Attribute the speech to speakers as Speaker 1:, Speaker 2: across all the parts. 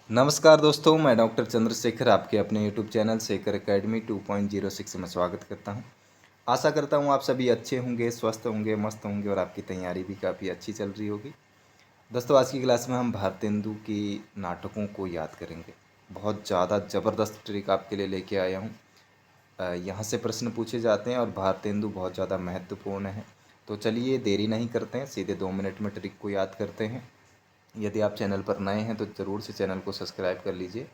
Speaker 1: नमस्कार दोस्तों, मैं डॉक्टर चंद्रशेखर आपके अपने यूट्यूब चैनल शेखर एकेडमी 2.06 में स्वागत करता हूं। आशा करता हूं आप सभी अच्छे होंगे, स्वस्थ होंगे, मस्त होंगे और आपकी तैयारी भी काफ़ी अच्छी चल रही होगी। दोस्तों, आज की क्लास में हम भारतेंदु की नाटकों को याद करेंगे। बहुत ज़्यादा ज़बरदस्त ट्रिक आपके लिए लेके आया हूँ। यहाँ से प्रश्न पूछे जाते हैं और भारतेंदु बहुत ज़्यादा महत्वपूर्ण है। तो चलिए देरी नहीं करते हैं, सीधे 2 मिनट में ट्रिक को याद करते हैं। यदि आप चैनल पर नए हैं तो ज़रूर से चैनल को सब्सक्राइब कर लीजिए।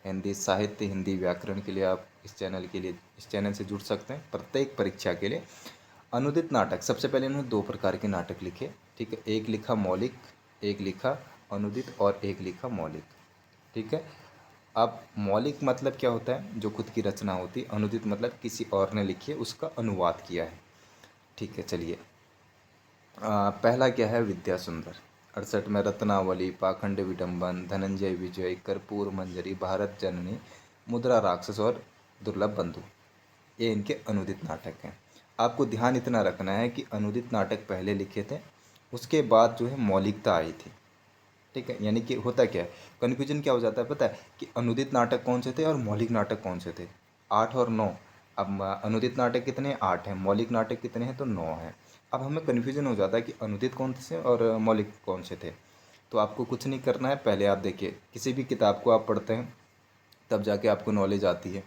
Speaker 1: हिंदी साहित्य, हिंदी व्याकरण के लिए आप इस चैनल से जुड़ सकते हैं प्रत्येक परीक्षा के लिए। अनुदित नाटक, सबसे पहले इन्होंने 2 प्रकार के नाटक लिखे। ठीक है, एक लिखा मौलिक, एक लिखा अनुदित और एक लिखा मौलिक। ठीक है। अब मौलिक मतलब क्या होता है? जो खुद की रचना होती है। अनुदित मतलब किसी और ने लिखी है, उसका अनुवाद किया है। ठीक है, चलिए। पहला क्या है? विद्या सुंदर। 68 में रत्नावली, पाखंड विडंबन, धनंजय विजय, कर्पूर मंजरी, भारत जननी, मुद्रा राक्षस और दुर्लभ बंधु, ये इनके अनुदित नाटक हैं। आपको ध्यान इतना रखना है कि अनुदित नाटक पहले लिखे थे, उसके बाद जो है मौलिकता आई थी। ठीक है, यानी कि होता क्या है, कन्फ्यूजन क्या हो जाता है पता है कि अनुदित नाटक कौन से थे और मौलिक नाटक कौन से थे। 8 और 9। अब अनुदित नाटक कितने हैं? 8 हैं। मौलिक नाटक कितने हैं? तो 9 हैं। अब हमें कन्फ्यूजन हो जाता है कि अनुदित कौन से और मौलिक कौन से थे। तो आपको कुछ नहीं करना है, पहले आप देखिए, किसी भी किताब को आप पढ़ते हैं तब जाके आपको नॉलेज आती है।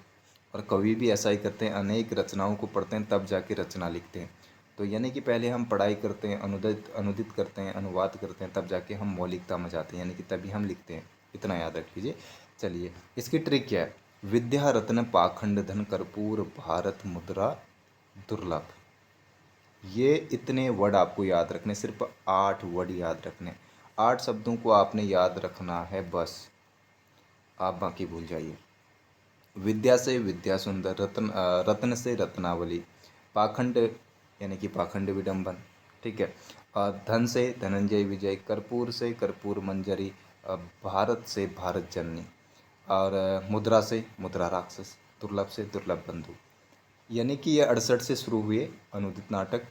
Speaker 1: और कवि भी ऐसा ही करते हैं, अनेक रचनाओं को पढ़ते हैं तब जाके रचना लिखते हैं। तो यानी कि पहले हम पढ़ाई करते हैं, अनुदित अनुदित करते हैं, अनुवाद करते हैं, तब जाके हम मौलिकता में जाते हैं, यानी कि तभी हम लिखते हैं। इतना याद रख लीजिए। चलिए, इसकी ट्रिक क्या है? विद्या रत्न पाखंड धन कर्पूर भारत मुद्रा दुर्लभ। ये इतने वर्ड आपको याद रखने, सिर्फ 8 वर्ड याद रखने। 8 शब्दों को आपने याद रखना है बस, आप बाकी भूल जाइए। विद्या से विद्या सुंदर, रत्न से रत्नावली, पाखंड यानी कि पाखंड विडंबन। ठीक है। धन से धनंजय विजय, कर्पूर से कर्पूर मंजरी, भारत से भारत जननी, और मुद्रा से मुद्रा राक्षस, दुर्लभ से दुर्लभ बंधु। यानी कि ये 68 से शुरू हुए अनुदित नाटक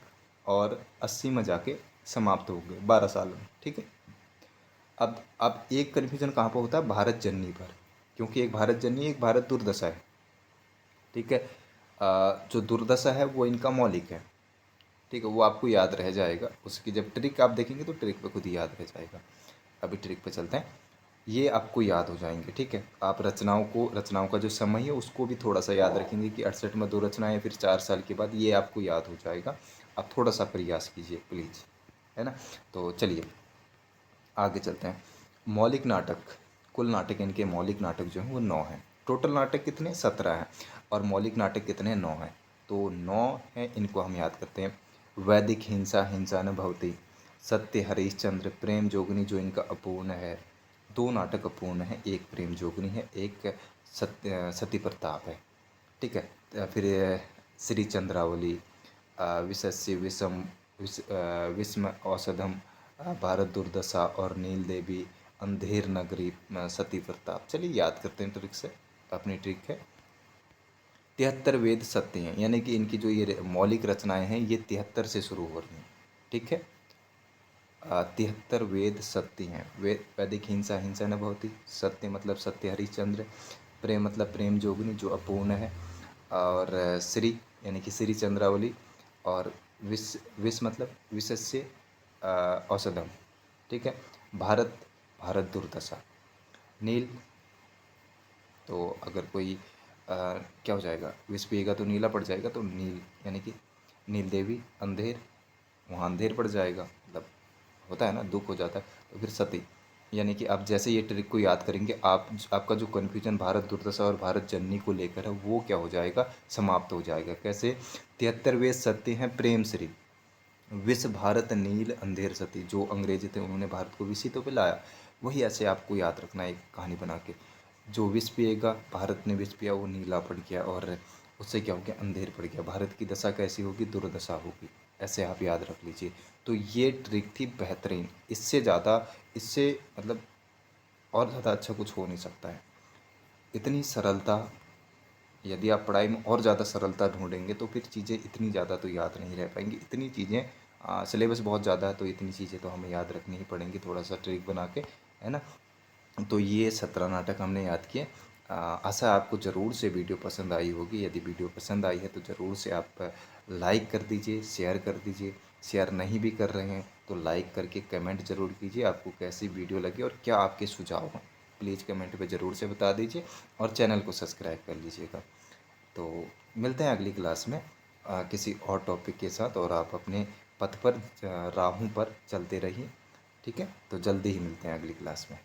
Speaker 1: और 80 में जाके समाप्त हो गए 12 साल में। ठीक है। अब एक कन्फ्यूजन कहाँ पर होता है? भारत जननी पर, क्योंकि एक भारत जननी, एक भारत दुर्दशा है। ठीक है। जो दुर्दशा है वो इनका मौलिक है। ठीक है, वो आपको याद रह जाएगा। उसकी जब ट्रिक आप देखेंगे तो ट्रिक पे खुद ही याद रह जाएगा। अभी ट्रिक पे चलते हैं, ये आपको याद हो जाएंगे। ठीक है, आप रचनाओं का जो समय है उसको भी थोड़ा सा याद रखेंगे कि 68 में 2 रचनाएं, फिर 4 साल के बाद, ये आपको याद हो जाएगा। आप थोड़ा सा प्रयास कीजिए प्लीज़, है ना। तो चलिए आगे चलते हैं। मौलिक नाटक, कुल नाटक इनके मौलिक नाटक जो हैं वो 9 हैं। टोटल नाटक कितने? 17 हैं। और मौलिक नाटक कितने? 9 हैं। तो 9 हैं, इनको हम याद करते हैं। वैदिक हिंसा हिंसा न भवती, सत्य हरिश्चंद्र, प्रेम जोगनी जो इनका अपूर्ण है। 2 नाटक अपूर्ण हैं, एक प्रेम जोगनी है, एक सती प्रताप है। ठीक है। फिर श्री चंद्रावली, विशस्य विस्म औषधम, भारत दुर्दशा और नील देवी, अंधेर नगरी, सती प्रताप। चलिए याद करते हैं ट्रिक से। अपनी ट्रिक है, 73 वेद सत्य हैं, यानी कि इनकी जो ये मौलिक रचनाएं हैं ये 73 से शुरू हो रही हैं। ठीक है। 73 वेद सत्य हैं। वैदिक हिंसा हिंसा न भवती, सत्य मतलब सत्य हरिश्चंद्र, प्रेम मतलब प्रेम जोगनी जो अपूर्ण है, और श्री यानी कि श्री चंद्रावली, और विष मतलब विशस्य औषधम। ठीक है। भारत भारत दुर्दशा, नील, तो अगर कोई क्या हो जाएगा, विष पिएगा तो नीला पड़ जाएगा, तो नील यानी कि नील देवी, अंधेर, वहाँ अंधेर पड़ जाएगा, मतलब होता है ना, दुख हो जाता है। तो फिर सती, यानी कि आप जैसे ये ट्रिक को याद करेंगे, आपका जो कन्फ्यूजन भारत दुर्दशा और भारत जननी को लेकर है वो क्या हो जाएगा? समाप्त हो जाएगा। कैसे? 73 वेद सत्य हैं, प्रेम श्री, विष भारत नील, अंधेर सती। जो अंग्रेज थे उन्होंने भारत को विष ही तो पिलाया, वही ऐसे आपको याद रखना है एक कहानी बना के। जो विष पिएगा, भारत ने विष पिया, वो नीला पड़ गया, और उससे क्या हो गया? अंधेर पड़ गया। भारत की दशा कैसी होगी? दुर्दशा होगी। ऐसे आप याद रख लीजिए। तो ये ट्रिक थी बेहतरीन, इससे ज़्यादा, इससे मतलब और ज़्यादा अच्छा कुछ हो नहीं सकता है। इतनी सरलता, यदि आप पढ़ाई में और ज़्यादा सरलता ढूंढेंगे तो फिर चीज़ें इतनी ज़्यादा तो याद नहीं रह पाएंगी। इतनी चीज़ें, सिलेबस बहुत ज़्यादा है तो इतनी चीज़ें तो हमें याद रखनी ही पड़ेंगी, थोड़ा सा ट्रिक बना के, है ना। तो ये 17 नाटक हमने याद किए। आशा आपको ज़रूर से वीडियो पसंद आई होगी। यदि वीडियो पसंद आई है तो ज़रूर से आप लाइक कर दीजिए, शेयर कर दीजिए। शेयर नहीं भी कर रहे हैं तो लाइक करके कमेंट ज़रूर कीजिए आपको कैसी वीडियो लगी और क्या आपके सुझाव हैं, प्लीज़ कमेंट में ज़रूर से बता दीजिए और चैनल को सब्सक्राइब कर लीजिएगा। तो मिलते हैं अगली क्लास में किसी और टॉपिक के साथ, और आप अपने पथ पर राहों पर चलते रहिए। ठीक है, तो जल्दी ही मिलते हैं अगली क्लास में।